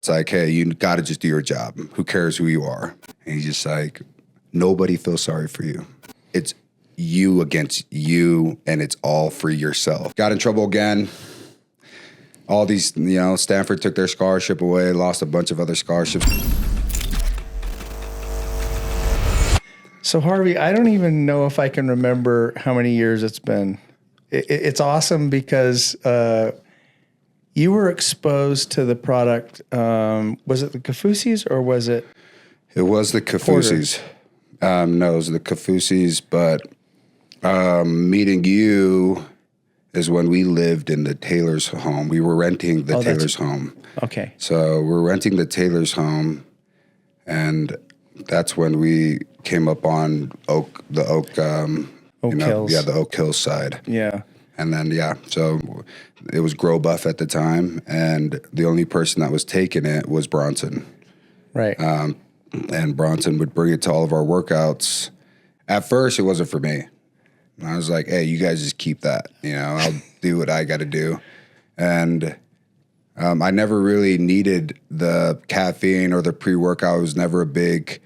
It's like, hey, you got to just do your job. Who cares who you are? And he's just like, nobody feels sorry for you. It's you against you, and it's all for yourself. Got in trouble again. All these, Stanford took their scholarship away, lost a bunch of other scholarships. So Harvey, I don't even know if I can remember how many years it's been. It's awesome because you were exposed to the product. Was it the Kafusis or was it? It was the Kafusis. No, it was the Kafusis, but meeting you is when we lived in the Taylor's home. We were renting the Taylor's home. Okay. So we're renting the Taylor's home, and that's when we came up on the Oak Hills. Yeah, the Oak Hills side. Yeah. And then, so it was Grow Buff at the time, and the only person that was taking it was Bronson. Right. And Bronson would bring it to all of our workouts. At first, it wasn't for me. I was like, hey, you guys just keep that. I'll do what I got to do. And I never really needed the caffeine or the pre-workout. I was never a big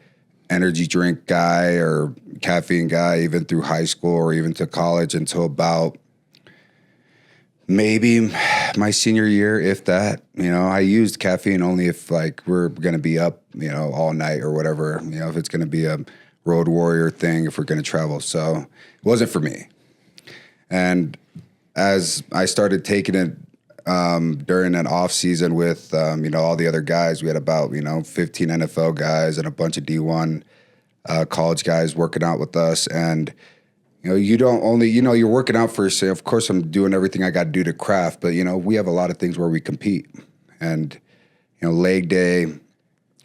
energy drink guy or caffeine guy, even through high school or even to college, until about maybe my senior year, if that. I used caffeine only if we're going to be up, all night or whatever, if it's going to be a road warrior thing, if we're going to travel. So it wasn't for me. And as I started taking it during an off season with, all the other guys, we had about, 15 NFL guys and a bunch of D1 college guys working out with us. And, you don't only, you're working out for yourself. Of course, I'm doing everything I got to do to craft, but, we have a lot of things where we compete. And, leg day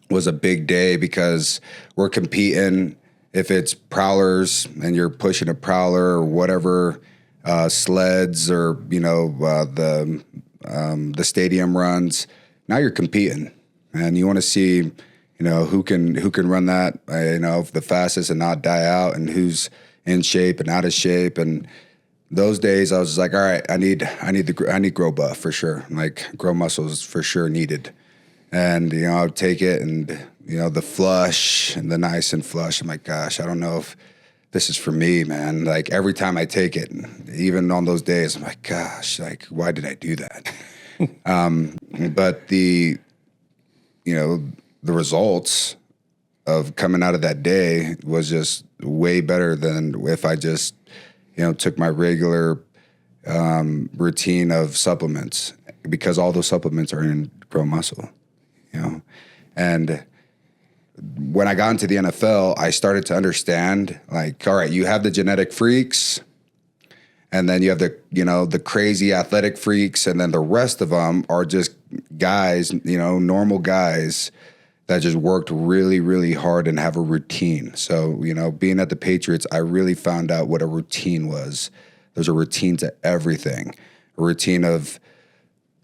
was a big day because we're competing. If it's prowlers and you're pushing a prowler or whatever, sleds or, the stadium runs, now you're competing. And you want to see, who can run that, the fastest and not die out, and who's in shape and out of shape. And those days I was just like, all right, I need Grow Buff for sure. Grow muscles for sure needed. And, I would take it and, the flush and the niacin flush. I'm like, gosh, I don't know if this is for me, man. Every time I take it, even on those days, I'm like, gosh, why did I do that? But the results of coming out of that day was just way better than if I just, took my regular routine of supplements, because all those supplements are in Grow Muscle, And when I got into the NFL, I started to understand, all right, you have the genetic freaks, and then you have the crazy athletic freaks, and then the rest of them are just guys, normal guys that just worked really, really hard and have a routine. So, being at the Patriots, I really found out what a routine was. There's a routine to everything. A routine of,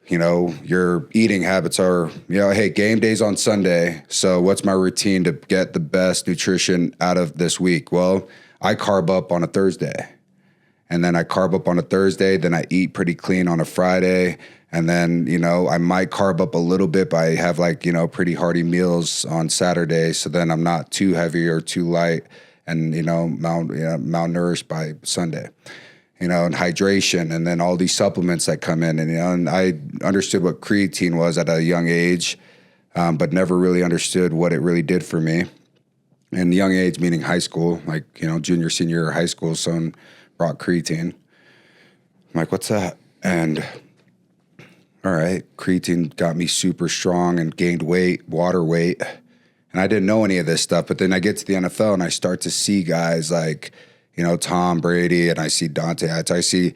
your eating habits are, hey, game day's on Sunday, so what's my routine to get the best nutrition out of this week? Well, I carb up on a Thursday. And then I carb up on a Thursday, then I eat pretty clean on a Friday. And then, I might carb up a little bit, but I have pretty hearty meals on Saturday. So then I'm not too heavy or too light and, malnourished by Sunday, and hydration, and then all these supplements that come in. And I understood what creatine was at a young age, but never really understood what it really did for me. And young age, meaning high school, junior, senior year of high school, someone brought creatine. I'm like, what's that? And all right, creatine got me super strong and gained weight, water weight. And I didn't know any of this stuff. But then I get to the NFL and I start to see guys like, Tom Brady, and I see Dante. I see,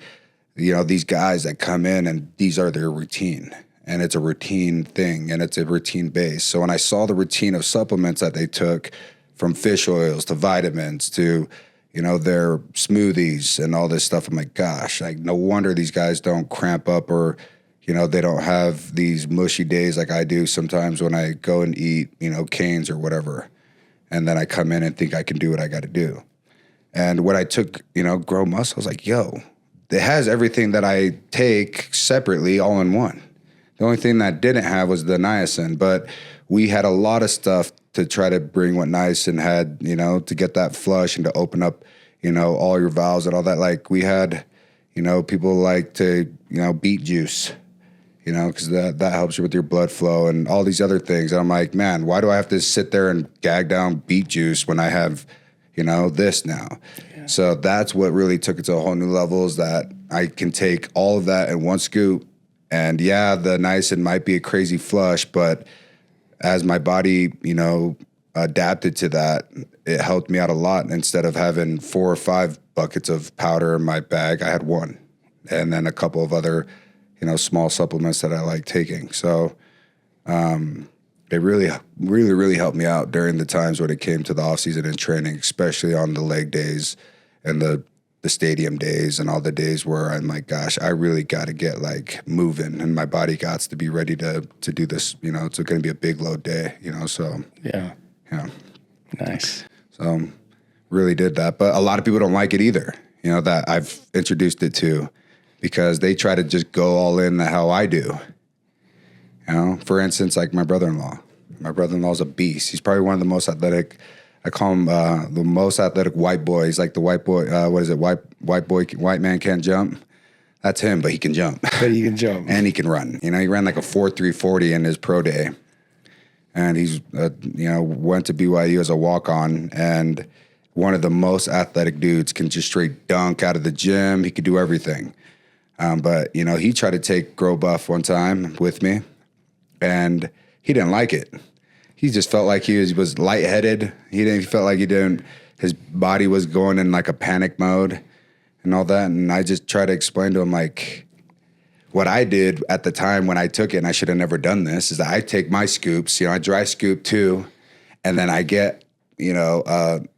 these guys that come in and these are their routine. And it's a routine thing, and it's a routine base. So when I saw the routine of supplements that they took, from fish oils to vitamins to, their smoothies and all this stuff, I'm like, gosh, no wonder these guys don't cramp up or, they don't have these mushy days like I do sometimes when I go and eat, Cane's or whatever. And then I come in and think I can do what I got to do. And when I took, Grow Muscle, I was like, yo, it has everything that I take separately all in one. The only thing that didn't have was the niacin, but we had a lot of stuff to try to bring what niacin had, you know, to get that flush and to open up, you know, all your valves and all that. Like we had, you know, people like to, you know, beet juice, you know, because that helps you with your blood flow and all these other things. And I'm like, man, why do I have to sit there and gag down beet juice when I have, you know, this now? Yeah. So that's what really took it to a whole new level, is that I can take all of that in one scoop. And yeah, the niacin might be a crazy flush, but as my body, you know, adapted to that, it helped me out a lot. Instead of having 4 or 5 buckets of powder in my bag, I had one, and then a couple of other, you know, small supplements that I like taking. So it really, really, really helped me out during the times when it came to the off season and training, especially on the leg days and the stadium days and all the days where I'm like, gosh, I really got to get like moving, and my body got to be ready to do this. You know, it's going to be a big load day, you know, so. Yeah. Nice. So really did that. But a lot of people don't like it either, you know, that I've introduced it to, because they try to just go all in how I do. You know, for instance, like my brother-in-law. My brother-in-law's a beast. He's probably one of the most athletic. I call him the most athletic white boy. He's like the white boy. What is it? White man can't jump. That's him, but he can jump. But he can jump. And he can run. You know, he ran like a 4.3 40 in his pro day. And he's, you know, went to BYU as a walk-on, and one of the most athletic dudes, can just straight dunk out of the gym. He could do everything. But, you know, he tried to take Grow Buff one time with me, and he didn't like it. He just felt like he was lightheaded. He felt like his body was going in like a panic mode and all that. And I just tried to explain to him, like, what I did at the time when I took it, and I should have never done this, is that I take my scoops, you know, I dry scoop 2, and then I get, you know,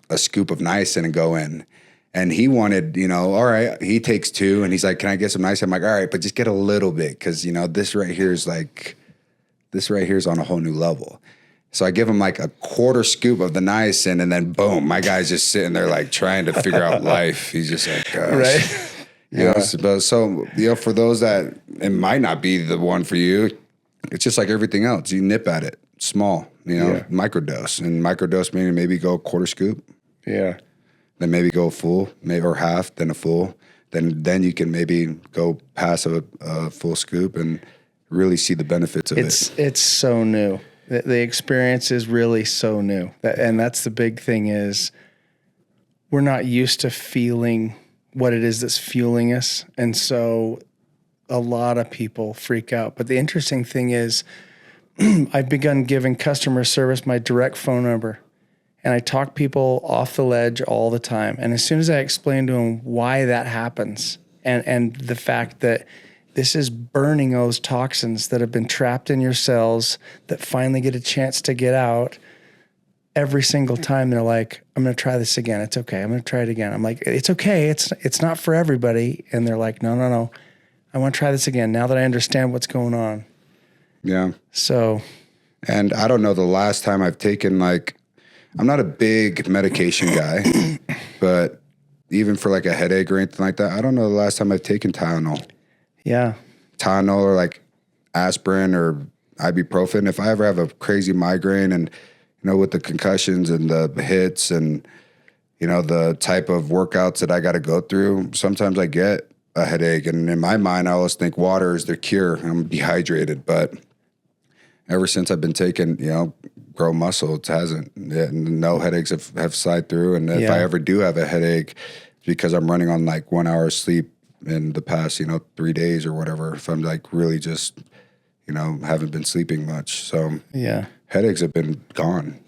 a scoop of niacin and go in. And he wanted, you know, all right, he takes 2, and he's like, can I get some niacin? I'm like, all right, but just get a little bit, because, you know, this right here is on a whole new level. So I give him like a quarter scoop of the niacin, and then boom, my guy's just sitting there like trying to figure out life. He's just like, gosh. Right. You know, so, you know, for those that it might not be the one for you, it's just like everything else. You nip at it small, you know, microdose. And microdose meaning maybe go a quarter scoop. Yeah. Then maybe go full, maybe or half, then a full. Then you can maybe go past a full scoop and really see the benefits of it. It's so new. The experience is really so new. And that's the big thing, is we're not used to feeling what it is that's fueling us. And so a lot of people freak out. But the interesting thing is I've begun giving customer service my direct phone number, and I talk people off the ledge all the time. And as soon as I explain to them why that happens, and the fact that this is burning those toxins that have been trapped in your cells that finally get a chance to get out, every single time they're like, I'm going to try this again. It's okay. I'm going to try it again. I'm like, it's okay. It's not for everybody. And they're like, no. I want to try this again now that I understand what's going on. Yeah. So. And I don't know the last time I've taken, like, I'm not a big medication guy, but even for like a headache or anything like that, I don't know the last time I've taken Tylenol. Yeah. Tylenol or like aspirin or ibuprofen. If I ever have a crazy migraine, and, you know, with the concussions and the hits and, you know, the type of workouts that I got to go through, sometimes I get a headache. And in my mind, I always think water is the cure. I'm dehydrated. But ever since I've been taking, you know, Grow Muscle, it hasn't. No headaches have slid through. And if I ever do have a headache, it's because I'm running on like 1 hour of sleep in the past, you know, 3 days or whatever. If I'm like really just, you know, haven't been sleeping much. So headaches have been gone.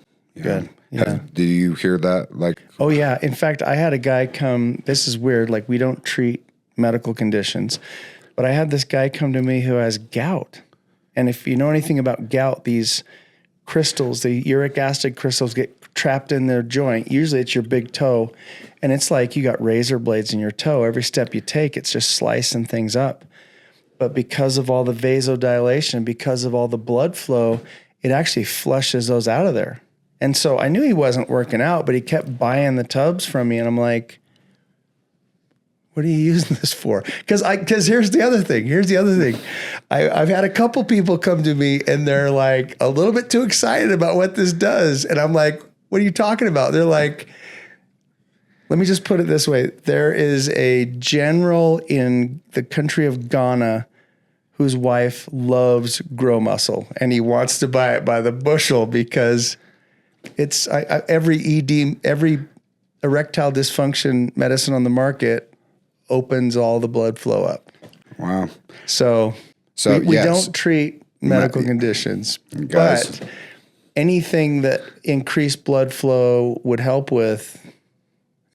Good. Yeah. Do you hear that? Like, oh yeah. In fact, I had a guy come, this is weird. Like, we don't treat medical conditions, but I had this guy come to me who has gout. And if you know anything about gout, these crystals, the uric acid crystals, get trapped in their joint. Usually it's your big toe. And it's like you got razor blades in your toe. Every step you take, it's just slicing things up. But because of all the vasodilation, because of all the blood flow, it actually flushes those out of there. And so I knew he wasn't working out, but he kept buying the tubs from me. And I'm like, what are you using this for? Because here's the other thing. I've had a couple people come to me and they're like a little bit too excited about what this does. And I'm like, what are you talking about? They're like, let me just put it this way. There is a general in the country of Ghana whose wife loves Grow Muscle, and he wants to buy it by the bushel because it's every erectile dysfunction medicine on the market opens all the blood flow up. Wow. So we don't treat medical conditions, guys, but anything that increased blood flow would help with,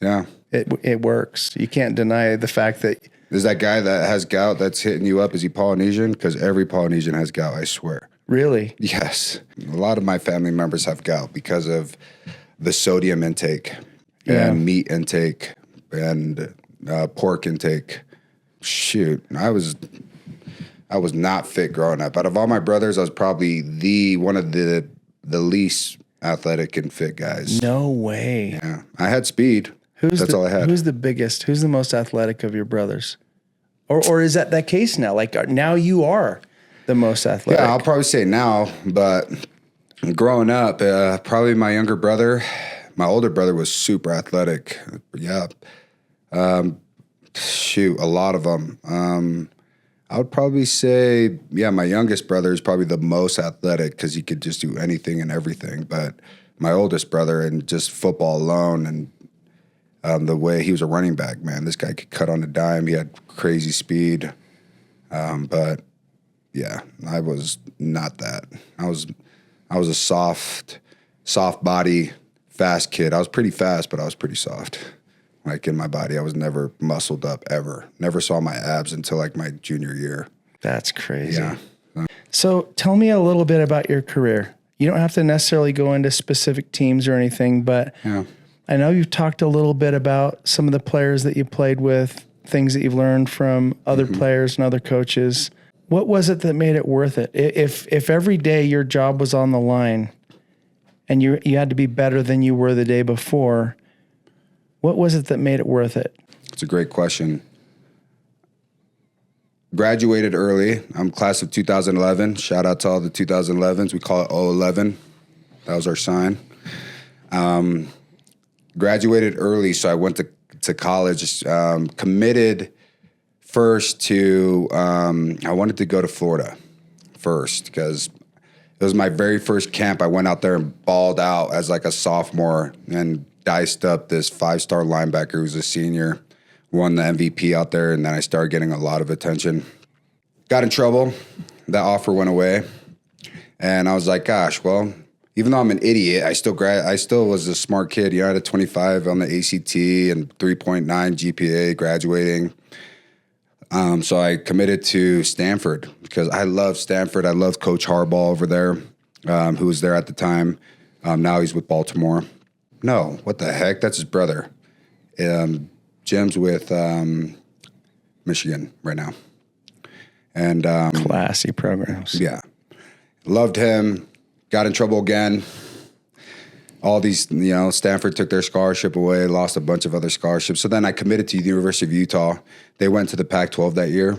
yeah, it works. You can't deny the fact that. Is that guy that has gout that's hitting you up, is he Polynesian? Because every Polynesian has gout, I swear. Really? Yes. A lot of my family members have gout because of the sodium intake and meat intake and pork intake. Shoot, I was not fit growing up. Out of all my brothers, I was probably one of the least athletic and fit guys. No way. Yeah, I had speed. That's all I had. Who's the biggest? Who's the most athletic of your brothers? Or is that case now? Like now you are the most athletic. Yeah, I'll probably say now, but growing up, probably my younger brother, my older brother was super athletic. Yeah. Shoot, a lot of them. I would probably say, yeah, my youngest brother is probably the most athletic because he could just do anything and everything. But my oldest brother, and just football alone, and the way he was a running back, man, this guy could cut on a dime. He had crazy speed. But yeah, I was not that. I was a soft body, fast kid. I was pretty fast, but I was pretty soft. Like in my body, I was never muscled up ever. Never saw my abs until like my junior year. That's crazy. Yeah. So tell me a little bit about your career. You don't have to necessarily go into specific teams or anything, but Yeah. I know you've talked a little bit about some of the players that you played with, things that you've learned from other players and other coaches. What was it that made it worth it? If every day your job was on the line and you had to be better than you were the day before, what was it that made it worth it? It's a great question. Graduated early. I'm class of 2011. Shout out to all the 2011s. We call it 011. That was our sign. Graduated early, so I went to college. Committed first to, I wanted to go to Florida first because it was my very first camp. I went out there and balled out as like a sophomore and diced up this 5-star linebacker who's a senior, won the MVP out there, and then I started getting a lot of attention. Got in trouble. That offer went away. And I was like, gosh, well, even though I'm an idiot, I still was a smart kid. You know, I had a 25 on the ACT and 3.9 GPA graduating. So I committed to Stanford because I love Stanford. I love Coach Harbaugh over there, who was there at the time. Now he's with Baltimore. No, what the heck? That's his brother. Jim's with Michigan right now. And Classy programs. Yeah. Loved him. Got in trouble again. All these, Stanford took their scholarship away, lost a bunch of other scholarships. So then I committed to the University of Utah. They went to the Pac-12 that year.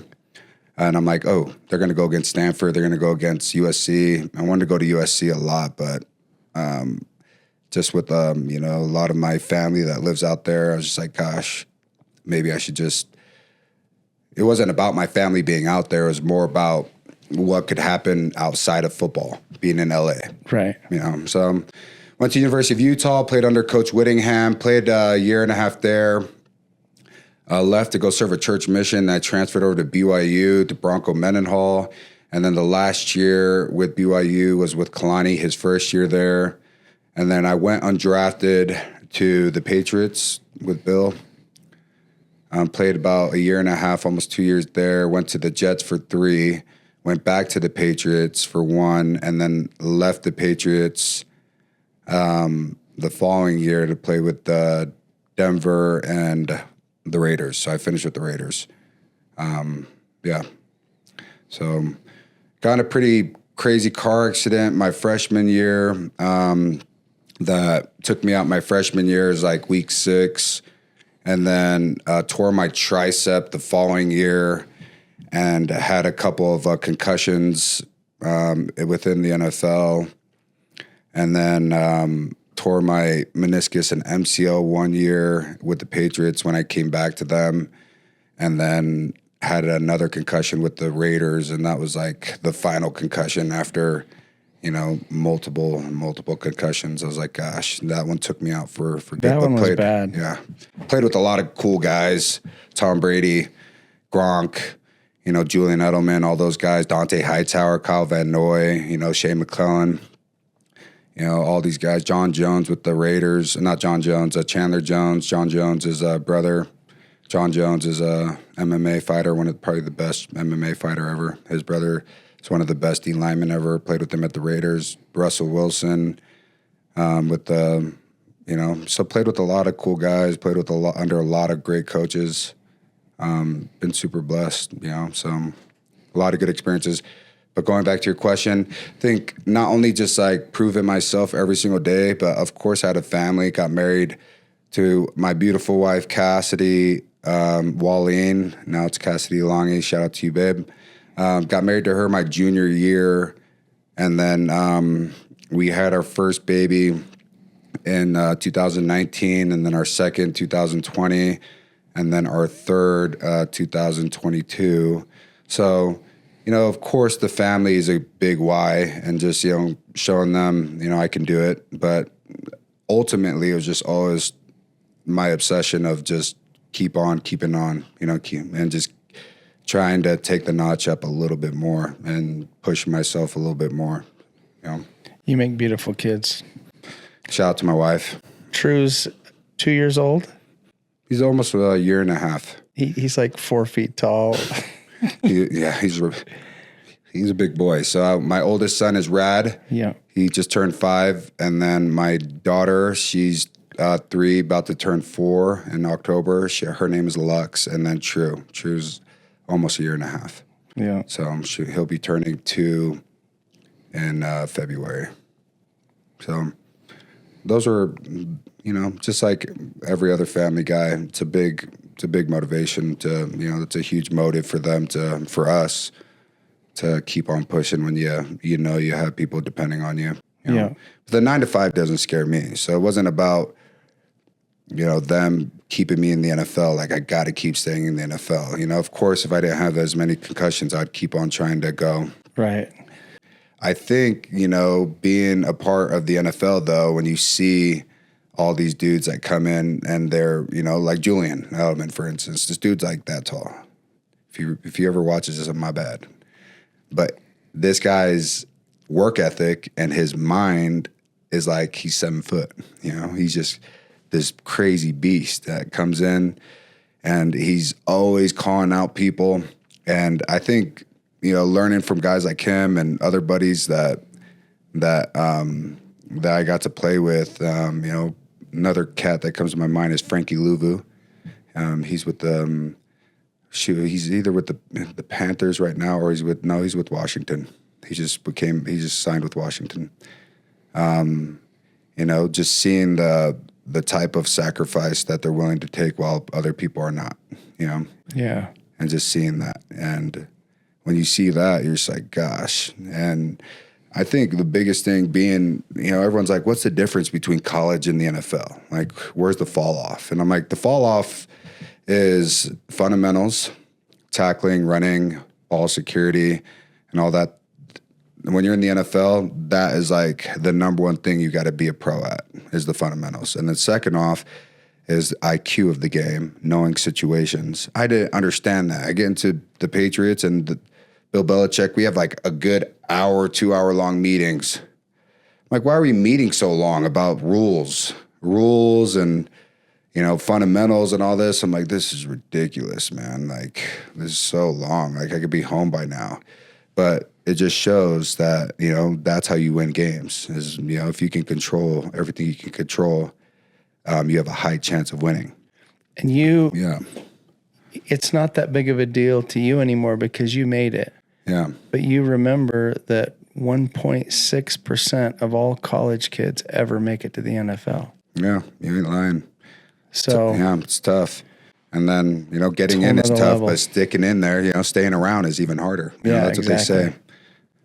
And I'm like, oh, they're going to go against Stanford. They're going to go against USC. I wanted to go to USC a lot, but just with, a lot of my family that lives out there, I was just like, gosh, maybe I should just – it wasn't about my family being out there. It was more about what could happen outside of football, being in LA. Right. So went to University of Utah, played under Coach Whittingham, played a year and a half there, left to go serve a church mission. I transferred over to BYU, to Bronco Mendenhall. And then the last year with BYU was with Kalani, his first year there. And then I went undrafted to the Patriots with Bill. Played about a year and a half, almost 2 years there. Went to the Jets for 3. Went back to the Patriots for 1, and then left the Patriots the following year to play with Denver and the Raiders. So I finished with the Raiders. Yeah. So got in a pretty crazy car accident my freshman year that took me out my freshman year. It was like week 6. and then tore my tricep the following year, and had a couple of concussions within the NFL, and then tore my meniscus and MCL 1 year with the Patriots when I came back to them, and then had another concussion with the Raiders, and that was like the final concussion after, multiple concussions. I was like, gosh, that one took me out for good. That one was bad. Yeah. Played with a lot of cool guys, Tom Brady, Gronk, Julian Edelman, all those guys, Dante Hightower, Kyle Van Noy, Shea McClellan, all these guys, John Jones with the Raiders, not John Jones, Chandler Jones. John Jones is a brother. John Jones is a MMA fighter, probably the best MMA fighter ever. His brother is one of the best D linemen ever. Played with him at the Raiders. Russell Wilson, so played with a lot of cool guys. Played with under a lot of great coaches. Been super blessed, So a lot of good experiences. But going back to your question, I think not only just like proving myself every single day, but of course I had a family. Got married to my beautiful wife Cassidy. Wallene, now it's Cassidy Langi. Shout out to you, babe. Got married to her my junior year, and then we had our first baby in 2019, and then our second 2020, and then our third 2022. So, of course, the family is a big why, and just showing them I can do it. But ultimately, it was just always my obsession of just keep on keeping on, and just trying to take the notch up a little bit more and push myself a little bit more. You make beautiful kids. Shout out to my wife. True's 2 years old. He's almost a year and a half. He's like 4 feet tall. He's a big boy. So my oldest son is Rad. Yeah. He just turned 5, and then my daughter, she's 3, about to turn 4 in October. Her name is Lux, and then True. True's almost a year and a half. Yeah. So he'll be turning 2 in February. So those are, just like every other family guy. It's a big motivation to, it's a huge motive for them for us to keep on pushing when you have people depending on you. Yeah. But the 9 to 5 doesn't scare me. So it wasn't about them keeping me in the NFL. Like, I got to keep staying in the NFL. Of course, if I didn't have as many concussions, I'd keep on trying to go. Right. I think, being a part of the NFL, though, when you see all these dudes that come in and they're, like Julian Edelman, for instance, this dude's like that tall. If you ever watch this, my bad. But this guy's work ethic and his mind is like he's 7 foot. He's just this crazy beast that comes in, and he's always calling out people. And I think, learning from guys like him and other buddies that I got to play with, another cat that comes to my mind is Frankie Louvu. He's with he's either with the Panthers right now, or he's with Washington. He just signed with Washington. Just seeing the type of sacrifice that they're willing to take while other people are not, Yeah. And just seeing that. And when you see that, you're just like, gosh. And I think the biggest thing being, everyone's like, what's the difference between college and the NFL? Like, where's the fall off? And I'm like, the fall off is fundamentals, tackling, running, ball security, and all that. When you're in the NFL, that is like the number one thing you got to be a pro at, is the fundamentals. And then second off is IQ of the game, knowing situations. I didn't understand that. I get into the Patriots and Bill Belichick, we have like a good 2-hour long meetings. I'm like, why are we meeting so long about rules and, fundamentals and all this? I'm like, this is ridiculous, man. Like, this is so long. Like, I could be home by now. But it just shows that, that's how you win games is, if you can control everything you can control, you have a high chance of winning. And it's not that big of a deal to you anymore because you made it. Yeah. But you remember that 1.6% of all college kids ever make it to the NFL. Yeah, you ain't lying. So yeah, it's tough. And then, getting in is tough, level. but sticking in there, staying around is even harder. That's exactly. what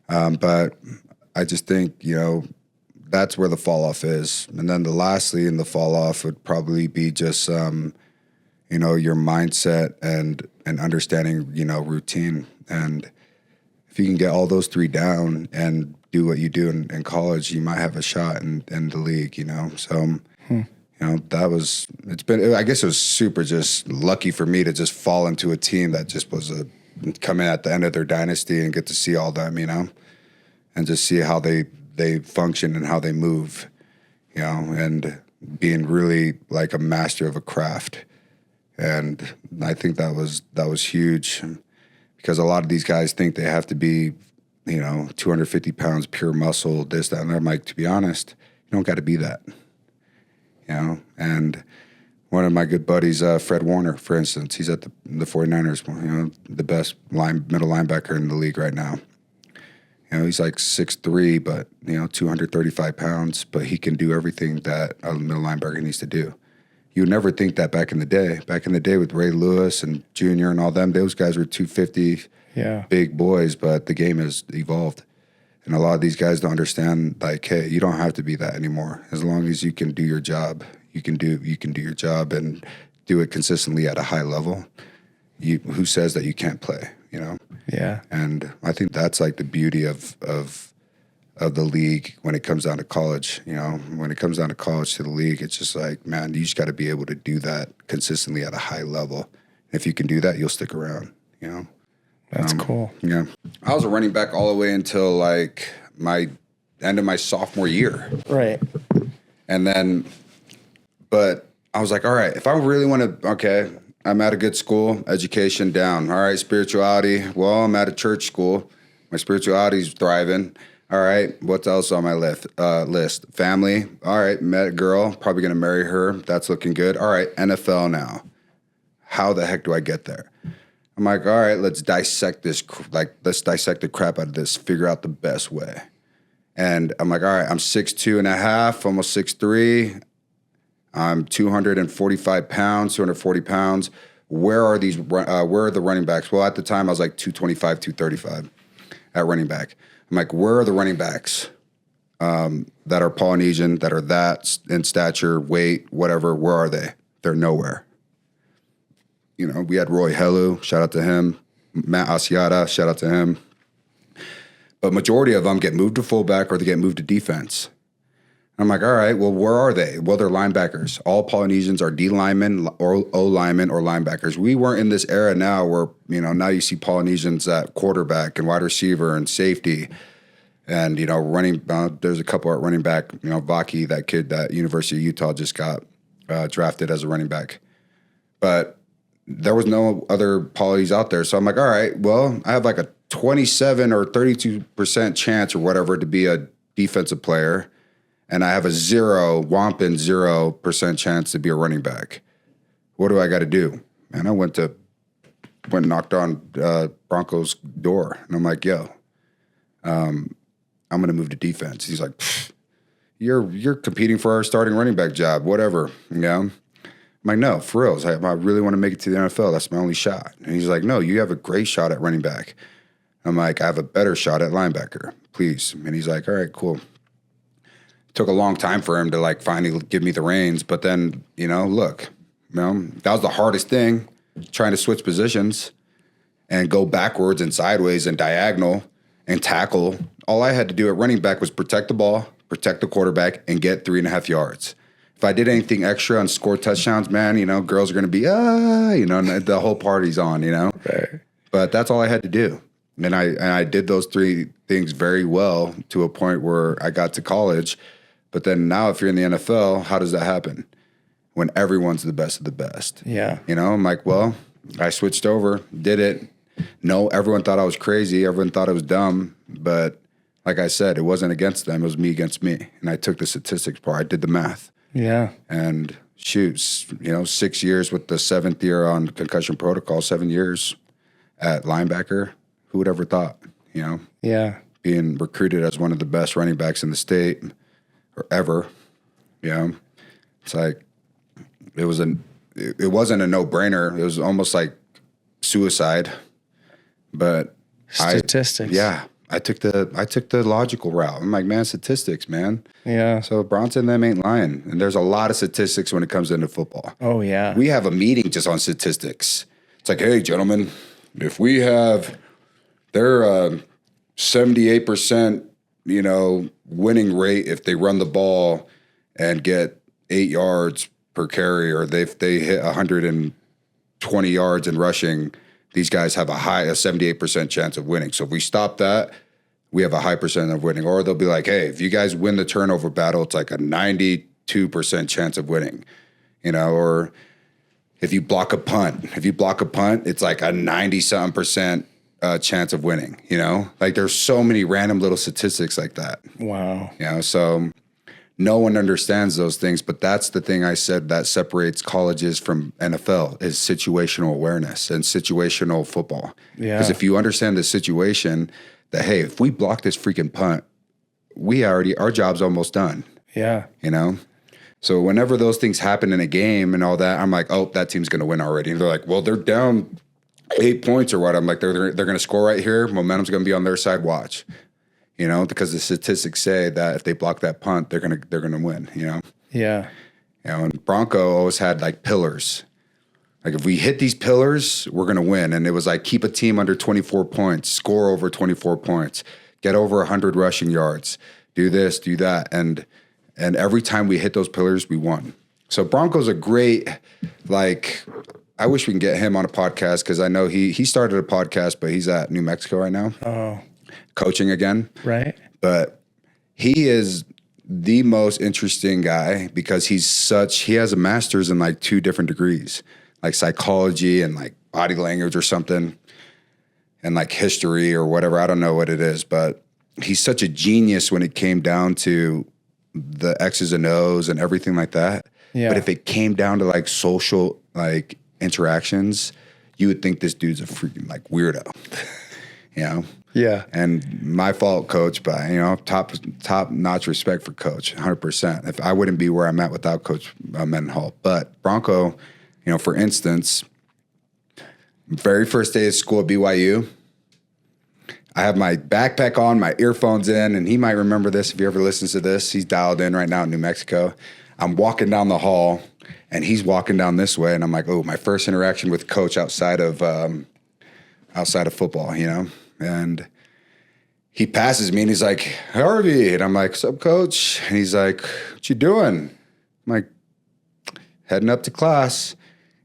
they say. But I just think, that's where the fall off is. And then lastly in the fall off would probably be just, your mindset and understanding, routine. And if you can get all those three down and do what you do in college, you might have a shot in the league, So, I guess it was super just lucky for me to just fall into a team that just was come in at the end of their dynasty and get to see all them, and just see how they function and how they move, and being really like a master of a craft. And I think that was huge, because a lot of these guys think they have to be, 250 pounds, pure muscle, this, that, and that. I'm like, to be honest, you don't got to be that, And one of my good buddies, Fred Warner, for instance, he's at the 49ers, the best middle linebacker in the league right now. He's like 6'3", but, 235 pounds, but he can do everything that a middle linebacker needs to do. You would never think that back in the day. Back in the day with Ray Lewis and Junior and all them, those guys were 250, big boys, but the game has evolved. And a lot of these guys don't understand, like, hey, you don't have to be that anymore. As long as you can do your job, you can do your job and do it consistently at a high level. Who says that you can't play, Yeah. And I think that's like the beauty of the league when it comes down to college. When it comes down to college to the league, it's just like, man, you just got to be able to do that consistently at a high level. If you can do that, you'll stick around, That's cool. Yeah. I was a running back all the way until like my end of my sophomore year. Right. And then, but I was like, all right, if I really want to, okay, I'm at a good school, education down. All right, spirituality. Well, I'm at a church school. My spirituality's thriving. All right, what else on my list? Family. All right, met a girl. Probably going to marry her. That's looking good. All right, NFL now. How the heck do I get there? I'm like, all right, let's dissect this. Let's dissect the crap out of this. Figure out the best way. And I'm like, all right, I'm 6'2" and a half, almost 6'3". I'm 245 pounds, 240 pounds. Where are the running backs? Well, at the time, I was like 225, 235 at running back. I'm like, where are the running backs that are Polynesian, that are that in stature, weight, whatever? Where are they? They're nowhere. We had Roy Helu, shout out to him. Matt Asiata, shout out to him. But majority of them get moved to fullback or they get moved to defense. I'm like, all right, well, where are they? Well, they're linebackers. All Polynesians are D linemen or O linemen or linebackers. We weren't in this era now where, now you see Polynesians at quarterback and wide receiver and safety. And, running, there's a couple at running back, Vaki, that kid that University of Utah just got drafted as a running back. But there was no other polys out there. So I'm like, all right, well, I have like a 27 or 32% chance or whatever to be a defensive player. And I have a 0% chance to be a running back. What do I got to do? And I went and knocked on Bronco's door. And I'm like, yo, I'm going to move to defense. He's like, you're competing for our starting running back job, whatever. I'm like, no, for real. I really want to make it to the NFL. That's my only shot. And he's like, no, you have a great shot at running back. I'm like, I have a better shot at linebacker, please. And he's like, all right, cool. Took a long time for him to like finally give me the reins. But then, look, that was the hardest thing, trying to switch positions and go backwards and sideways and diagonal and tackle. All I had to do at running back was protect the ball, protect the quarterback, and get 3.5 yards. If I did anything extra and score touchdowns, man, girls are going to be, and the whole party's on, Right. But that's all I had to do. And I did those three things very well to a point where I got to college. But then now if you're in the NFL, how does that happen? When everyone's the best of the best. Yeah. I'm like, well, I switched over, did it. No, everyone thought I was crazy. Everyone thought I was dumb. But like I said, it wasn't against them. It was me against me. And I took the statistics part. I did the math. Yeah. And shoot, 6 years with the 7th year on concussion protocol, 7 years at linebacker. Who would ever thought, Yeah. Being recruited as one of the best running backs in the state or ever, It's like, it wasn't a no-brainer. It was almost like suicide. But Statistics. I took the logical route. I'm like, man, statistics, man. Yeah. So Bronson and them ain't lying. And there's a lot of statistics when it comes into football. Oh, yeah. We have a meeting just on statistics. It's like, hey, gentlemen, if we have their 78%, winning rate if they run the ball and get 8 yards per carry, or they hit 120 yards in rushing, these guys have a 78% chance of winning. So if we stop that, we have a high percent of winning. Or they'll be like, hey, if you guys win the turnover battle, it's like a 92% chance of winning, or if you block a punt, it's like a 90-something% chance of winning, like there's so many random little statistics like that. Wow. So no one understands those things, but that's the thing I said that separates colleges from NFL is situational awareness and situational football. Yeah. Because if you understand the situation that, hey, if we block this freaking punt, our job's almost done. Yeah. So whenever those things happen in a game and all that, I'm like, oh, that team's going to win already. And they're like, well, they're down 8 points or what. I'm like, they're going to score right here. Momentum's going to be on their side. Watch. Because the statistics say that if they block that punt, they're gonna win. Yeah. And Bronco always had like pillars. Like if we hit these pillars, we're gonna win. And it was like keep a team under 24 points, score over 24 points, get over 100 rushing yards, do this, do that, and every time we hit those pillars, we won. So Bronco's a great I wish we can get him on a podcast because I know he started a podcast, but he's at New Mexico right now. Oh. Coaching again. Right. But he is the most interesting guy because he has a master's in like 2 different degrees, like psychology and like body language or something, and like history or whatever. I don't know what it is, but he's such a genius when it came down to the X's and O's and everything like that. Yeah. But if it came down to like social like interactions, you would think this dude's a freaking like weirdo. Yeah. And my fault, Coach, but top notch respect for Coach, 100%. If I wouldn't be where I'm at without Coach Mendenhall. But Bronco, for instance, very first day of school at BYU, I have my backpack on, my earphones in, and he might remember this if he ever listens to this. He's dialed in right now in New Mexico. I'm walking down the hall, and he's walking down this way, and I'm like, oh, my first interaction with Coach outside of football, And he passes me and he's like, Harvey. And I'm like, what's up, Coach? And he's like, what you doing? I'm like, heading up to class.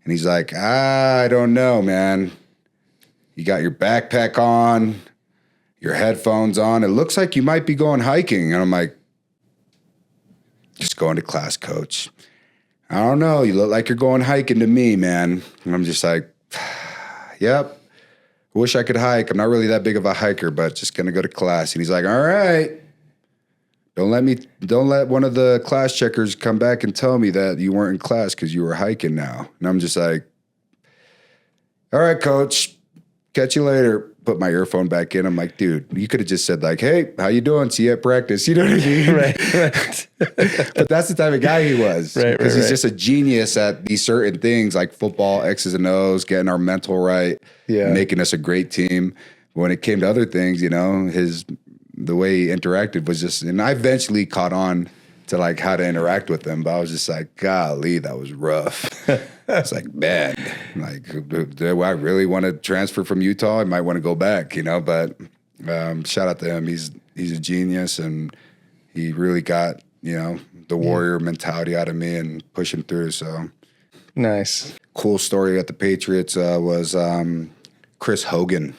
And he's like, I don't know, man. You got your backpack on, your headphones on. It looks like you might be going hiking. And I'm like, just going to class, Coach. I don't know. You look like you're going hiking to me, man. And I'm just like, yep. Wish I could hike. I'm not really that big of a hiker, but just gonna go to class. And he's like, all right. Don't let one of the class checkers come back and tell me that you weren't in class because you were hiking now. And I'm just like, all right, Coach, catch you later. Put my earphone back in. I'm like, dude, you could have just said like, hey, how you doing? See you at practice. You know what I mean? Right. But that's the type of guy he was. Right. Because he's just a genius at these certain things like football, X's and O's, getting our mental right, making us a great team. When it came to other things, the way he interacted was just, and I eventually caught on to like how to interact with him, but I was just like, golly, that was rough. It's like, man, like, do I really want to transfer from Utah? I might want to go back, but shout out to him. He's a genius, and he really got, the warrior mentality out of me and pushing through. So nice. Cool story at the Patriots was Chris Hogan.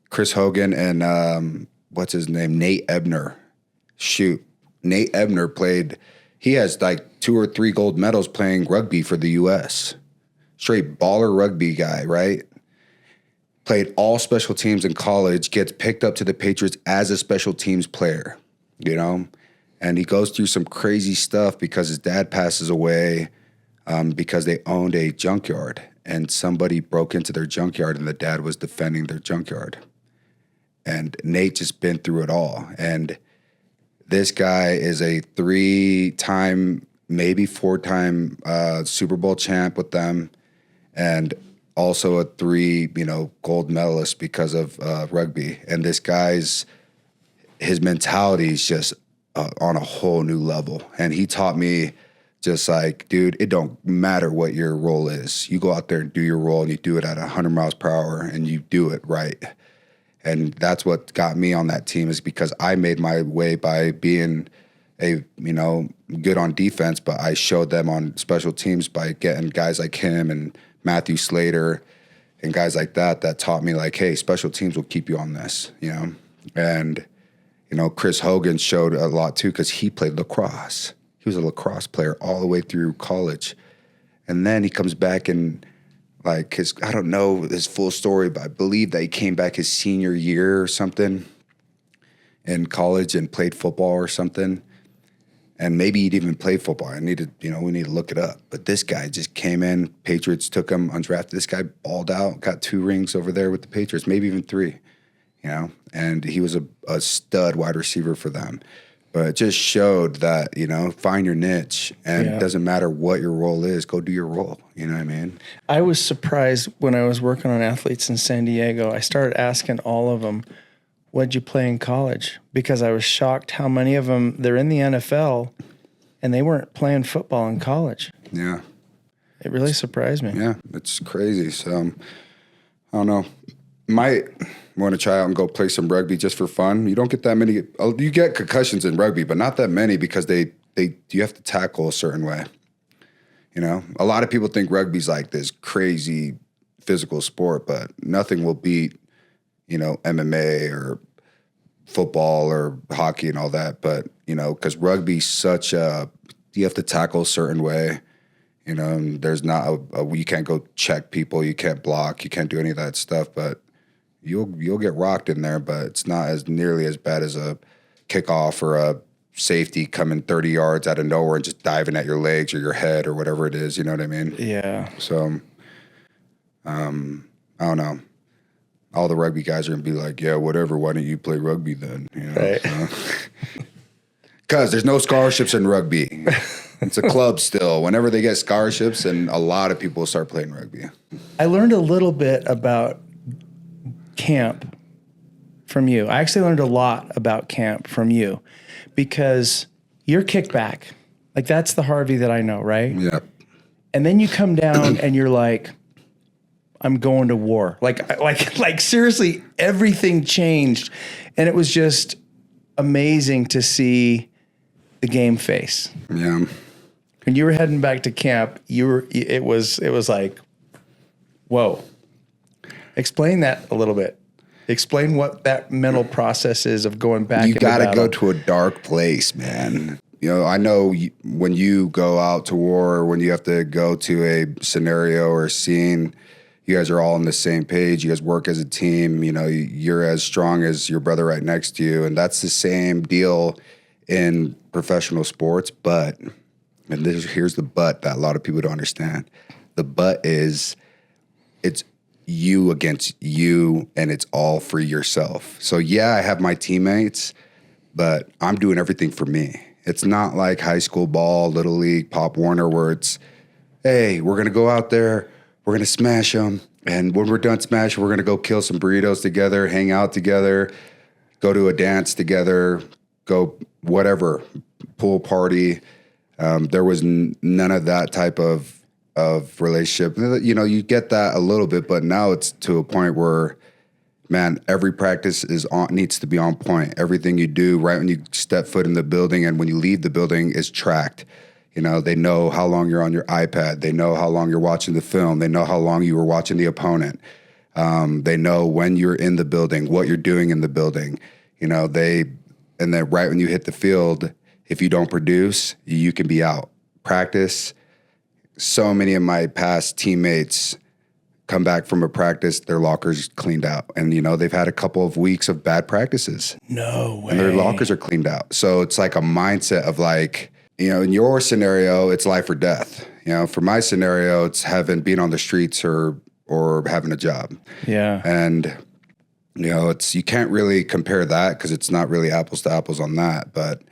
Chris Hogan and what's his name? Nate Ebner. Nate Ebner he has like 2 or 3 gold medals playing rugby for the U.S. Straight baller rugby guy, right? Played all special teams in college, gets picked up to the Patriots as a special teams player, And he goes through some crazy stuff because his dad passes away because they owned a junkyard. And somebody broke into their junkyard and the dad was defending their junkyard. And Nate just been through it all. And this guy is a 3-time maybe 4-time Super Bowl champ with them, and also a 3, gold medalist because of rugby. And this guy's, his mentality is just on a whole new level. And he taught me just like, dude, it don't matter what your role is. You go out there and do your role, and you do it at 100 miles per hour, and you do it right. And that's what got me on that team, is because I made my way by being good on defense, but I showed them on special teams by getting guys like him and Matthew Slater and guys like that taught me like, hey, special teams will keep you on this, And, Chris Hogan showed a lot too, because he played lacrosse. He was a lacrosse player all the way through college. And then he comes back and like I don't know his full story, but I believe that he came back his senior year or something in college and played football or something. And maybe he'd even played football. We need to look it up. But this guy just came in. Patriots took him undrafted. This guy balled out, got 2 rings over there with the Patriots, maybe even 3, And he was a stud wide receiver for them. But it just showed that, find your niche. And it doesn't matter what your role is. Go do your role. You know what I mean? I was surprised when I was working on athletes in San Diego. I started asking all of them, what'd you play in college? Because I was shocked how many of them, they're in the NFL and they weren't playing football in college. Yeah. It really surprised me. Yeah, it's crazy. So, I don't know. Might want to try out and go play some rugby just for fun. You don't get that many. You get concussions in rugby, but not that many because you have to tackle a certain way. A lot of people think rugby's like this crazy physical sport, but nothing will beat MMA or football or hockey and all that. But, because rugby's you have to tackle a certain way, and there's not you can't go check people, you can't block, you can't do any of that stuff, but you'll get rocked in there, but it's not as nearly as bad as a kickoff or a safety coming 30 yards out of nowhere and just diving at your legs or your head or whatever it is, you know what I mean? Yeah. So, I don't know. All the rugby guys are going to be like, yeah, whatever, why don't you play rugby then? Right. Because there's no scholarships in rugby. It's a club still. Whenever they get scholarships, and a lot of people start playing rugby. I learned a little bit about camp from you. I actually learned a lot about camp from you because you're kickback. Like, that's the Harvey that I know, right? Yeah. And then you come down and you're like, I'm going to war. Like seriously, everything changed. And it was just amazing to see the game face. Yeah. When you were heading back to camp, it was like, whoa. Explain that a little bit. Explain what that mental process is of going back. You got to go to a dark place, man. I know when you go out to war, or when you have to go to a scenario or a scene, you guys are all on the same page. You guys work as a team. You're as strong as your brother right next to you. And that's the same deal in professional sports. But, and here's the but that a lot of people don't understand. The but is it's you against you, and it's all for yourself. So yeah, I have my teammates, but I'm doing everything for me. It's not like high school ball, Little League, Pop Warner, where it's, hey, we're going to go out there, we're going to smash them, and when we're done smashing, we're going to go kill some burritos together, hang out together, go to a dance together, go whatever, pool party. There was none of that type of relationship. You get that a little bit, but now it's to a point where, man, every practice needs to be on point. Everything you do right when you step foot in the building and when you leave the building is tracked. They know how long you're on your iPad. They know how long you're watching the film. They know how long you were watching the opponent. They know when you're in the building, what you're doing in the building. And then right when you hit the field, if you don't produce, you can be out. Practice. So many of my past teammates come back from a practice, their lockers cleaned out. And, they've had a couple of weeks of bad practices. No way. And their lockers are cleaned out. So it's like a mindset of like, in your scenario, it's life or death. For my scenario, it's being on the streets or having a job. Yeah. And, you can't really compare that because it's not really apples to apples on that. But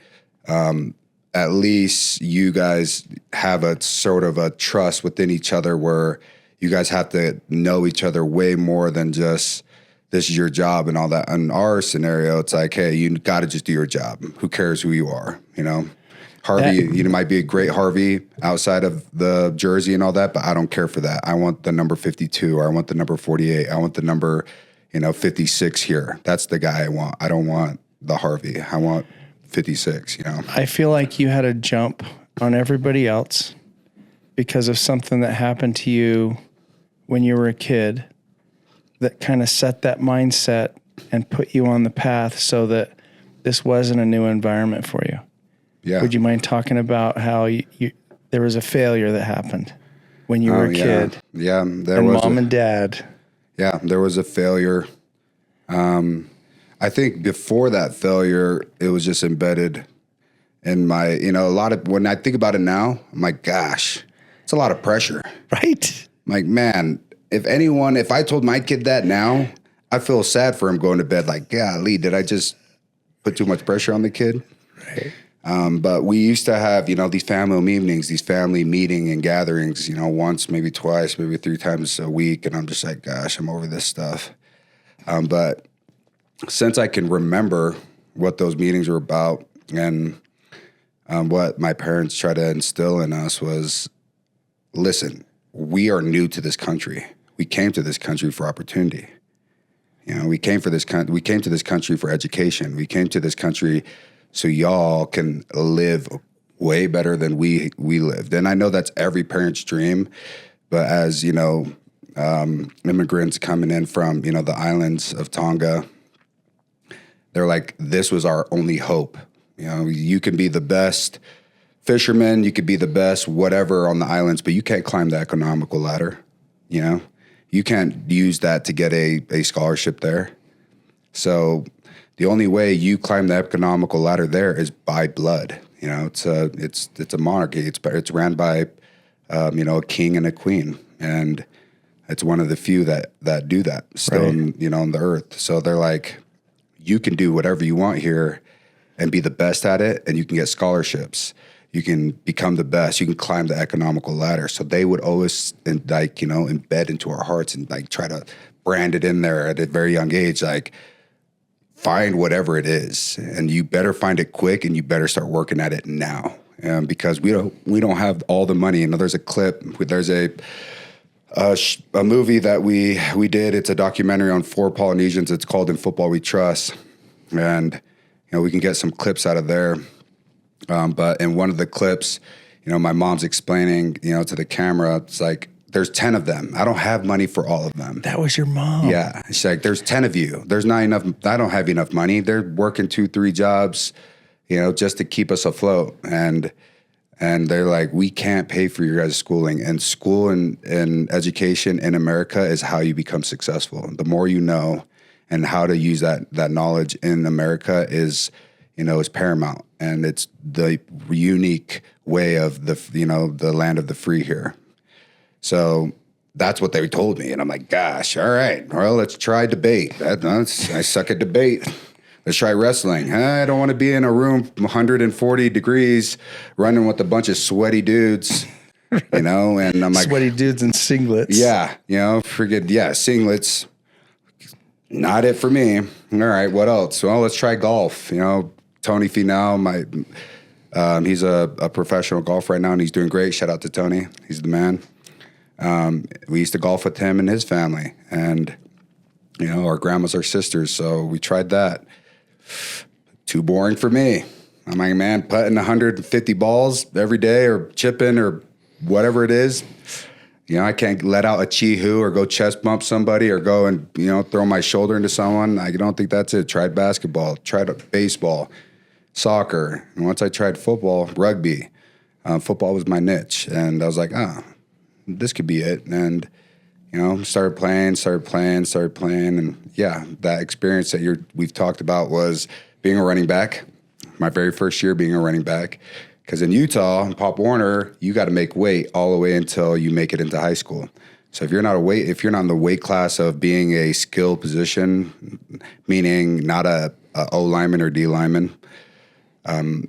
at least you guys have a sort of a trust within each other where you guys have to know each other way more than just this is your job and all that. In our scenario, it's like, hey, you got to just do your job. Who cares who you are, you know? Harvey, you might be a great Harvey outside of the jersey and all that, but I don't care for that. I want the number 52, or I want the number 48. I want the number, 56 here. That's the guy I want. I don't want the Harvey. I want 56, I feel like you had a jump on everybody else because of something that happened to you when you were a kid that kind of set that mindset and put you on the path so that this wasn't a new environment for you. Yeah. Would you mind talking about how there was a failure that happened when you were a kid? Yeah, there and was mom and dad. Yeah, there was a failure. I think before that failure, it was just embedded in my, a lot of, when I think about it now, I'm like, gosh, it's a lot of pressure. Right. I'm like, man, if I told my kid that now, I feel sad for him going to bed. Like, golly, did I just put too much pressure on the kid? Right. But we used to have, these family evenings, these family meeting and gatherings, once, maybe twice, maybe 3 times a week. And I'm just like, gosh, I'm over this stuff. But since I can remember what those meetings were about and what my parents tried to instill in us was, listen, we are new to this country. We came to this country for opportunity. We came to this country for education. We came to this country so y'all can live way better than we lived. And I know that's every parent's dream, but as, immigrants coming in from, the islands of Tonga, they're like, this was our only hope. You can be the best fisherman, you could be the best whatever on the islands, but you can't climb the economical ladder. You can't use that to get a scholarship there. So the only way you climb the economical ladder there is by blood. It's a monarchy. It's ran by a king and a queen, and it's one of the few that do that still, right. On the earth. So they're like, you can do whatever you want here and be the best at it, and you can get scholarships. You can become the best. You can climb the economical ladder. So they would always embed into our hearts and try to brand it in there at a very young age, find whatever it is, and you better find it quick, and you better start working at it now, because we don't have all the money. And there's a clip, there's a movie that we did. It's a documentary on 4 Polynesians. It's called In Football We Trust, and we can get some clips out of there. But in one of the clips, my mom's explaining, to the camera, it's like, there's 10 of them. I don't have money for all of them. That was your mom. Yeah. She's like, there's 10 of you. There's not enough. I don't have enough money. They're working 2-3 jobs, just to keep us afloat. And they're like, we can't pay for your guys' schooling. And school and education in America is how you become successful. The more you know and how to use that knowledge in America is paramount. And it's the unique way of the land of the free here. So that's what they told me. And I'm like, gosh, all right, well, let's try debate. I suck at debate. Let's try wrestling. I don't want to be in a room 140 degrees running with a bunch of sweaty dudes, and I'm like. Sweaty dudes in singlets. Yeah, singlets. Not it for me. All right, what else? Well, let's try golf. Tony Finau, he's a professional golfer right now, and he's doing great. Shout out to Tony. He's the man. We used to golf with him and his family, and our grandmas are sisters, so we tried that. Too boring for me. I'm like, man, putting 150 balls every day or chipping or whatever it is. I can't let out a chee-hoo or go chest bump somebody or go and throw my shoulder into someone. I don't think that's it. Tried basketball, tried baseball, soccer, and once I tried football, rugby. Football was my niche, and I was like, this could be it. And, started playing. And yeah, that experience that we've talked about was being a running back, my very first year being a running back. Because in Utah, Pop Warner, you got to make weight all the way until you make it into high school. So if you're not in the weight class of being a skill position, meaning not a O lineman or D lineman,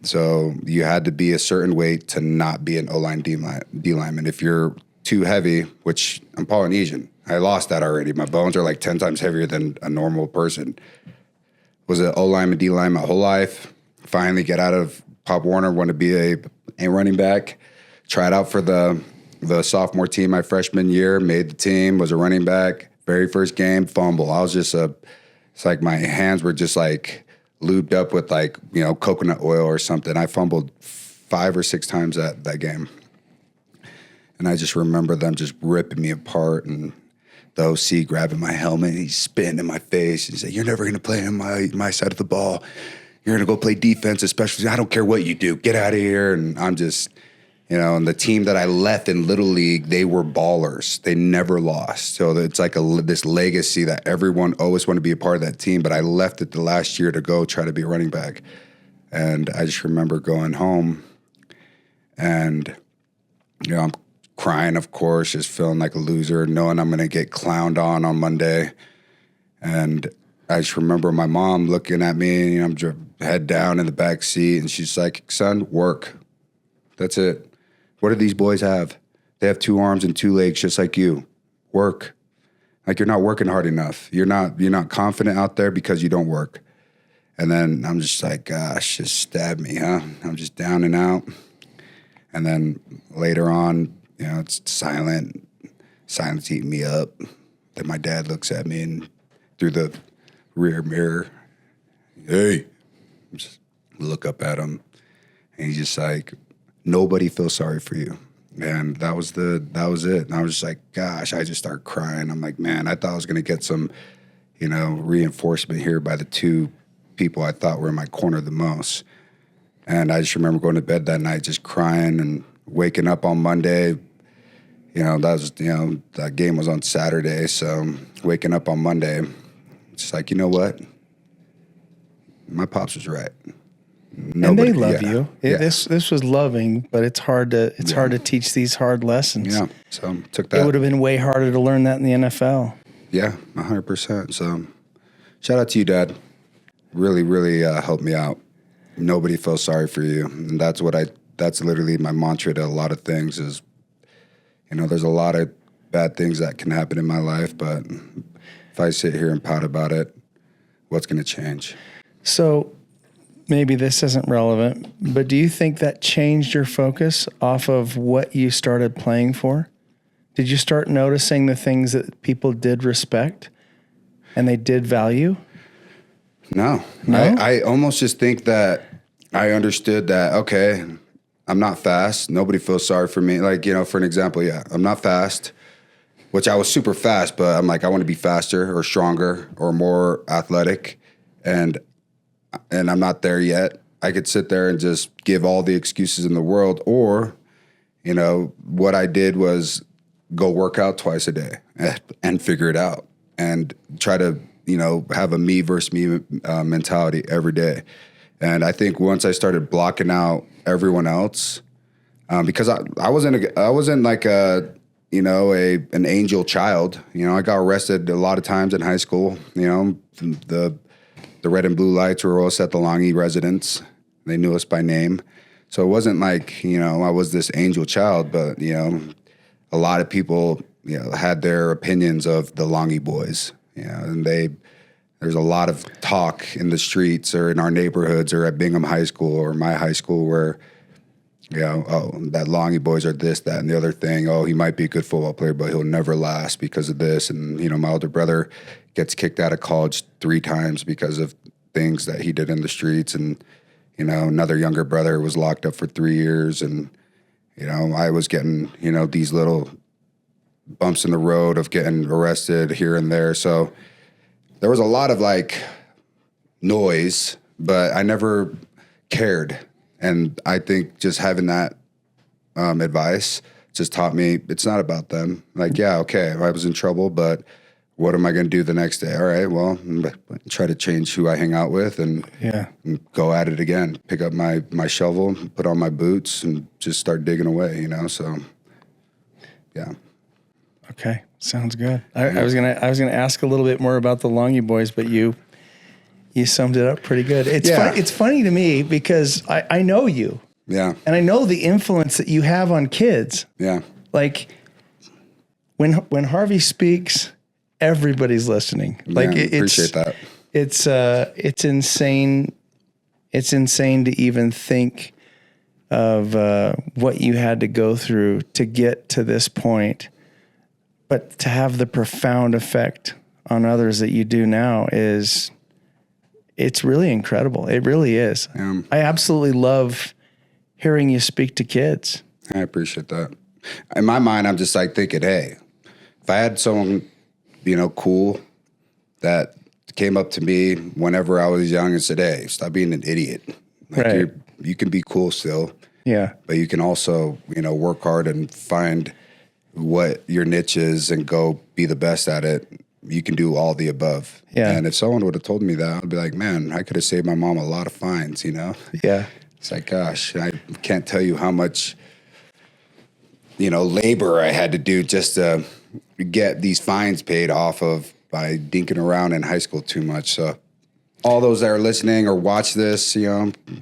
So you had to be a certain weight to not be an O-line D lineman. If you're too heavy, which I'm Polynesian, I lost that already. My bones are like 10 times heavier than a normal person. Was an O-lineman, D-line my whole life. Finally get out of Pop Warner, want to be a running back. Tried out for the sophomore team my freshman year, made the team, was a running back. Very first game, fumble. I was just it's like my hands were just like lubed up with like, coconut oil or something. I fumbled 5 or 6 times that game. And I just remember them just ripping me apart, and the OC grabbing my helmet, and he's spitting in my face. He said, "You're never going to play on my side of the ball. You're going to go play defense, especially. I don't care what you do. Get out of here." And I'm just, and the team that I left in Little League, they were ballers. They never lost. So it's like this legacy that everyone always wanted to be a part of that team. But I left it the last year to go try to be a running back. And I just remember going home and, I'm crying, of course, just feeling like a loser, knowing I'm going to get clowned on Monday. And I just remember my mom looking at me, and I'm head down in the back seat, and she's like, "Son, work. That's it. What do these boys have? They have 2 arms and 2 legs just like you. Work. Like, you're not working hard enough. You're not confident out there because you don't work." And then I'm just like, gosh, just stab me, huh? I'm just down and out. And then later on, it's silence eating me up. Then my dad looks at me and through the rear mirror, "Hey," just look up at him, and he's just like, "Nobody feels sorry for you." And that was it. And I was just like, gosh, I just started crying. I'm like, man, I thought I was going to get some, reinforcement here by the 2 people I thought were in my corner the most. And I just remember going to bed that night just crying and waking up on Monday. That game was on Saturday. So waking up on Monday, it's like, you know what? My pops was right. And they love you. This was loving, but it's hard to teach these hard lessons. Yeah. So took that. It would have been way harder to learn that in the NFL. Yeah, 100%. So shout out to you, Dad. Really, really helped me out. Nobody feels sorry for you. And that's literally my mantra to a lot of things is, there's a lot of bad things that can happen in my life, but if I sit here and pout about it, what's going to change? So maybe this isn't relevant, but do you think that changed your focus off of what you started playing for? Did you start noticing the things that people did respect and they did value? No? I almost just think that I understood that, okay, I'm not fast. Nobody feels sorry for me. Like, for an example, I'm not fast, which I was super fast, but I'm like, I want to be faster or stronger or more athletic. And I'm not there yet. I could sit there and just give all the excuses in the world, or, what I did was go work out twice a day and figure it out and try to, have a me versus me mentality every day. And I think once I started blocking out everyone else, because I wasn't like an angel child. I got arrested a lot of times in high school. The red and blue lights were all set the Langi residents. They knew us by name. So it wasn't like, I was this angel child, but, a lot of people, had their opinions of the Langi boys, and there's a lot of talk in the streets or in our neighborhoods or at Bingham High School or my high school where, that Langi boys are this, that, and the other thing. Oh, he might be a good football player, but he'll never last because of this. And, my older brother gets kicked out of college 3 times because of things that he did in the streets. And, another younger brother was locked up for 3 years. And, I was getting, these little bumps in the road of getting arrested here and there. So there was a lot of like noise, but I never cared. And I think just having that advice just taught me it's not about them. Like, yeah, okay, I was in trouble, but what am I going to do the next day? All right, well, try to change who I hang out with and go at it again. Pick up my shovel, put on my boots, and just start digging away, So, yeah. Okay, sounds good. I was gonna ask a little bit more about the Langi boys, but you You summed it up pretty good. It's it's funny to me because I know you. Yeah. And I know the influence that you have on kids. Yeah. Like when Harvey speaks, everybody's listening. Like appreciate that. It's insane. It's insane to even think of what you had to go through to get to this point, but to have the profound effect on others that you do now it's really incredible. It really is. I absolutely love hearing you speak to kids. I appreciate that. In my mind, I'm just like thinking, hey, if I had someone, cool that came up to me whenever I was young and said, hey, stop being an idiot. Like you can be cool still. Yeah. But you can also, work hard and find what your niche is and go be the best at it. You can do all the above. Yeah. And if someone would have told me that, I'd be like, man, I could have saved my mom a lot of fines, Yeah. It's like, gosh, I can't tell you how much, labor I had to do just to get these fines paid off of by dinking around in high school too much. So all those that are listening or watch this,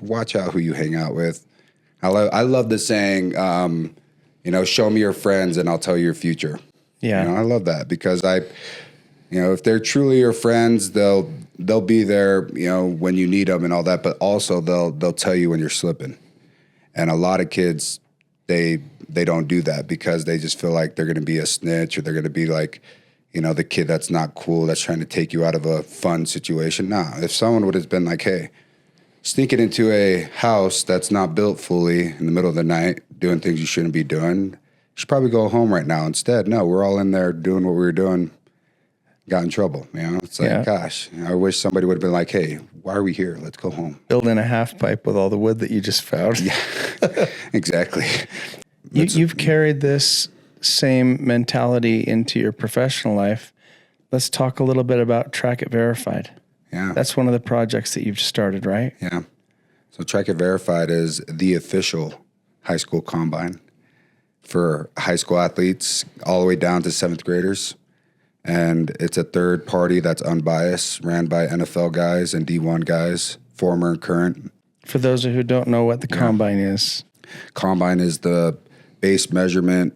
watch out who you hang out with. I love the saying, show me your friends and I'll tell you your future. Yeah. I love that because if they're truly your friends, they'll be there, when you need them and all that, but also they'll tell you when you're slipping. And a lot of kids, they don't do that because they just feel like they're going to be a snitch or they're going to be like, the kid that's not cool, that's trying to take you out of a fun situation. Nah, if someone would have been like, hey, sneaking into a house that's not built fully in the middle of the night, doing things you shouldn't be doing, you should probably go home right now. Instead, no, we're all in there doing what we were doing, got in trouble. It's like, gosh, I wish somebody would have been like, hey, why are we here? Let's go home. Build in a half pipe with all the wood that you just found. Yeah, exactly. You've carried this same mentality into your professional life. Let's talk a little bit about Track It Verified. Yeah. That's one of the projects that you've started, right? Yeah. So Track It Verified is the official high school combine for high school athletes all the way down to 7th graders. And it's a third party that's unbiased, ran by NFL guys and D1 guys, former and current. For those who don't know what the combine is. Combine is the base measurement.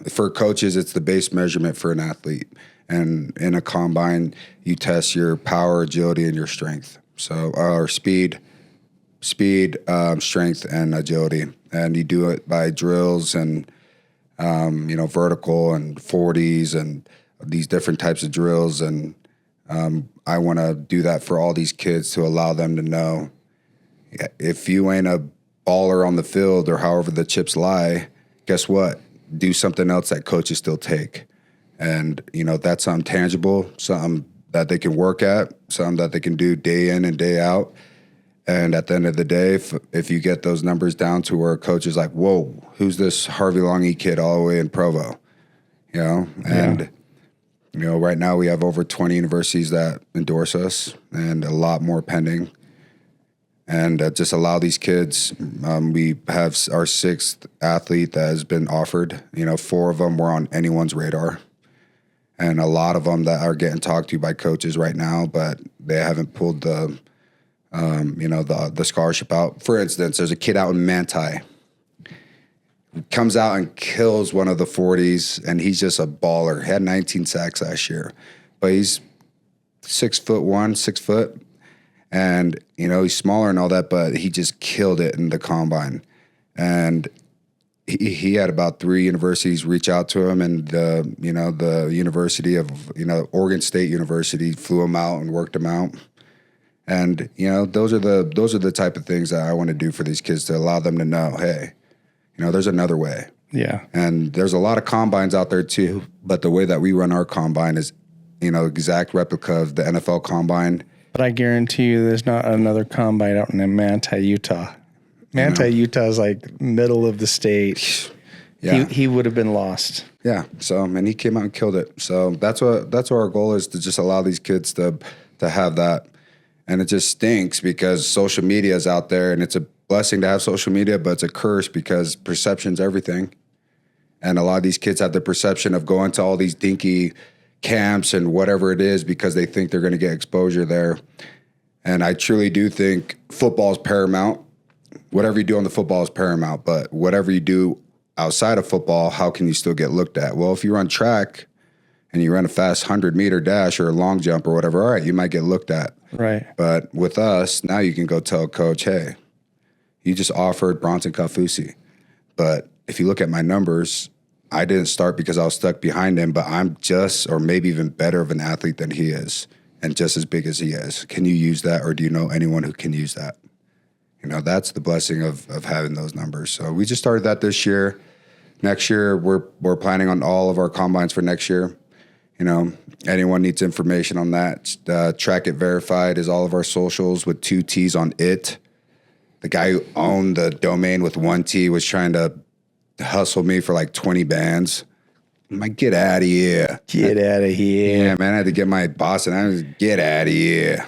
For coaches, it's the base measurement for an athlete. And in a combine, you test your power, agility, and your strength. So our speed, strength, and agility. And you do it by drills and, vertical and 40s and these different types of drills. And I want to do that for all these kids to allow them to know if you ain't a baller on the field or however the chips lie, guess what? Do something else that coaches still take. And, that's something tangible, something that they can work at, something that they can do day in and day out. And at the end of the day, if you get those numbers down to where a coach is like, whoa, who's this Harvey Langi kid all the way in Provo? And, right now we have over 20 universities that endorse us and a lot more pending. And just allow these kids. We have our 6th athlete that has been offered. 4 of them were on anyone's radar. And a lot of them that are getting talked to by coaches right now, but they haven't pulled the scholarship out. For instance, there's a kid out in Manti. Comes out and kills one of the 40s, and he's just a baller. He had 19 sacks last year. But he's 6'1", 6 foot. And, he's smaller and all that, but he just killed it in the combine. And he had about 3 universities reach out to him, and the University of, Oregon State University flew him out and worked him out. And, those are the type of things that I want to do for these kids to allow them to know, hey, there's another way. Yeah. And there's a lot of combines out there too, but the way that we run our combine is, exact replica of the NFL combine. But I guarantee you there's not another combine out in Manti, Utah. Manti, Utah is like middle of the state. Yeah. He would have been lost. Yeah. So, and he came out and killed it. So that's what our goal is, to just allow these kids to have that. And it just stinks because social media is out there, and it's a blessing to have social media, but it's a curse because perception's everything. And a lot of these kids have the perception of going to all these dinky camps and whatever it is because they think they're going to get exposure there. And I truly do think football is paramount. Whatever you do on the football is paramount, but whatever you do outside of football, how can you still get looked at? Well, if you run track and you run a fast 100-meter dash or a long jump or whatever, all right, you might get looked at. Right. But with us, now you can go tell coach, hey, you just offered Bronson Kaufusi. But if you look at my numbers, I didn't start because I was stuck behind him, but I'm just, or maybe even better of an athlete than he is and just as big as he is. Can you use that, or do you know anyone who can use that? You know, that's the blessing of having those numbers. So we just started that this year. Next year, we're planning on all of our combines for next year. You know, anyone needs information on that. Track It Verified is all of our socials with 2 T's on it. The guy who owned the domain with 1 T was trying to hustle me for like 20 bands. I'm like, get out of here. Get out of here. Yeah, man, I had to get my boss and I was get out of here.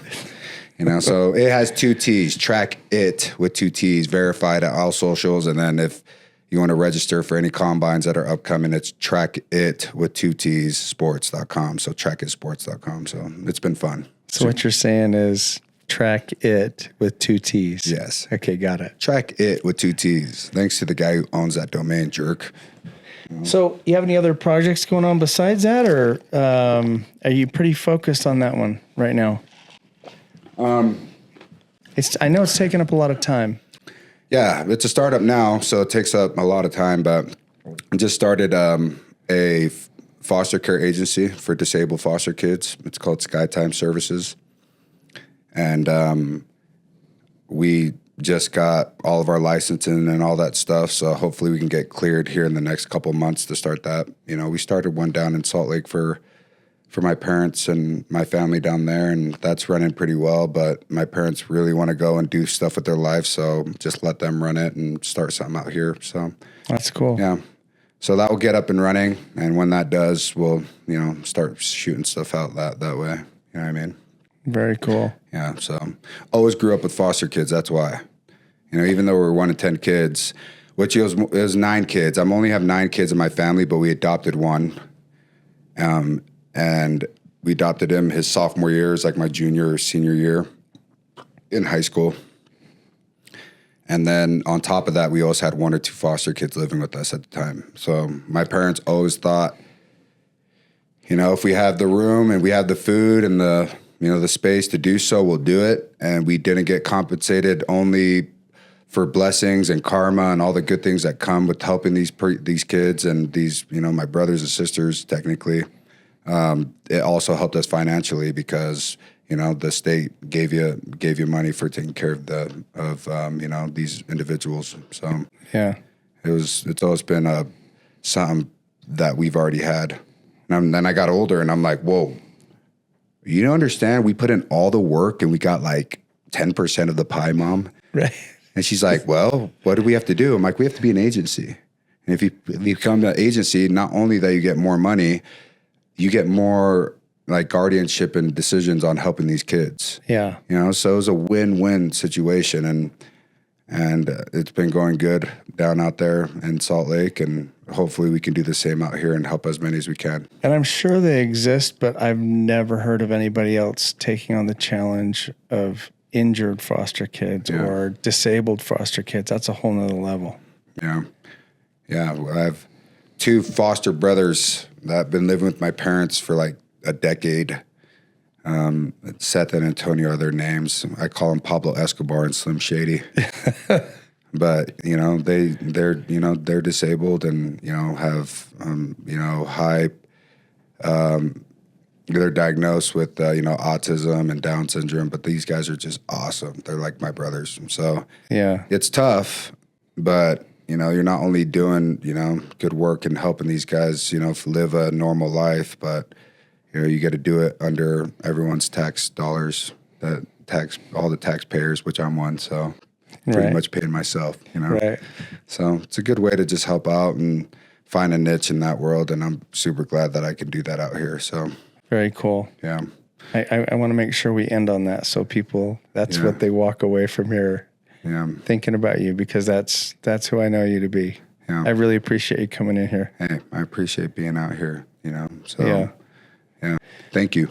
You know, so it has 2 T's. Track It with 2 T's, verified at all socials. And then if you want to register for any combines that are upcoming, it's Track It with 2 T's sports.com. So trackitsports.com. So it's been fun. So what you're saying is Track It with 2 T's. Yes. Okay, got it. Track It with 2 T's. Thanks to the guy who owns that domain, jerk. So you have any other projects going on besides that, or are you pretty focused on that one right now? I know it's taking up a lot of time. Yeah, it's a startup now, so it takes up a lot of time, but I just started a foster care agency for disabled foster kids. It's called Skytime Services. And we just got all of our licensing and all that stuff, so hopefully we can get cleared here in the next couple of months to start that. You know, we started one down in Salt Lake for my parents and my family down there, and that's running pretty well, but my parents really want to go and do stuff with their life, so just let them run it and start something out here. So that's cool. Yeah. So that will get up and running, and when that does, we'll, you know, start shooting stuff out that way. You know what I mean? Very cool. Yeah, so always grew up with foster kids. That's why. You know, even though we're 1 in 10 kids, which it was 9 kids. I only have 9 kids in my family, but we adopted one. And we adopted him his sophomore year, like my junior or senior year in high school. And then on top of that, we always had 1 or 2 foster kids living with us at the time. So my parents always thought, you know, if we have the room and we have the food and the space to do so, we'll do it. And we didn't get compensated only for blessings and karma and all the good things that come with helping these kids and these, you know, my brothers and sisters, technically. It also helped us financially because, you know, the state gave you money for taking care of you know, these individuals. So yeah, it's always been something that we've already had. And then I got older and I'm like, whoa, you don't understand? We put in all the work and we got like 10% of the pie, Mom. Right. And she's like, well, what do we have to do? I'm like, we have to be an agency. And if you become an agency, not only that you get more money, you get more like guardianship and decisions on helping these kids. Yeah. You know, so it was a win-win situation. And it's been going good down out there in Salt Lake. And hopefully we can do the same out here and help as many as we can. And I'm sure they exist, but I've never heard of anybody else taking on the challenge of injured foster kids or disabled foster kids. That's a whole nother level. Yeah. Yeah. I have 2 foster brothers that have been living with my parents for like a decade. Seth and Antonio are their names. I call them Pablo Escobar and Slim Shady. But, you know, they're disabled and, you know, have, you know, high, they're diagnosed with, you know, autism and Down syndrome, but these guys are just awesome. They're like my brothers. So yeah, it's tough, but, you know, you're not only doing, you know, good work and helping these guys, you know, live a normal life, but, you know, you got to do it under everyone's tax dollars, that tax all the taxpayers, which I'm one. So pretty much paying myself, you know. Right. So it's a good way to just help out and find a niche in that world, and I'm super glad that I can do that out here. So very cool. Yeah. I want to make sure we end on that, so people, that's what they walk away from here thinking about you, because that's who I know you to be. Yeah. I really appreciate you coming in here. Hey, I appreciate being out here, you know. So Yeah. Thank you.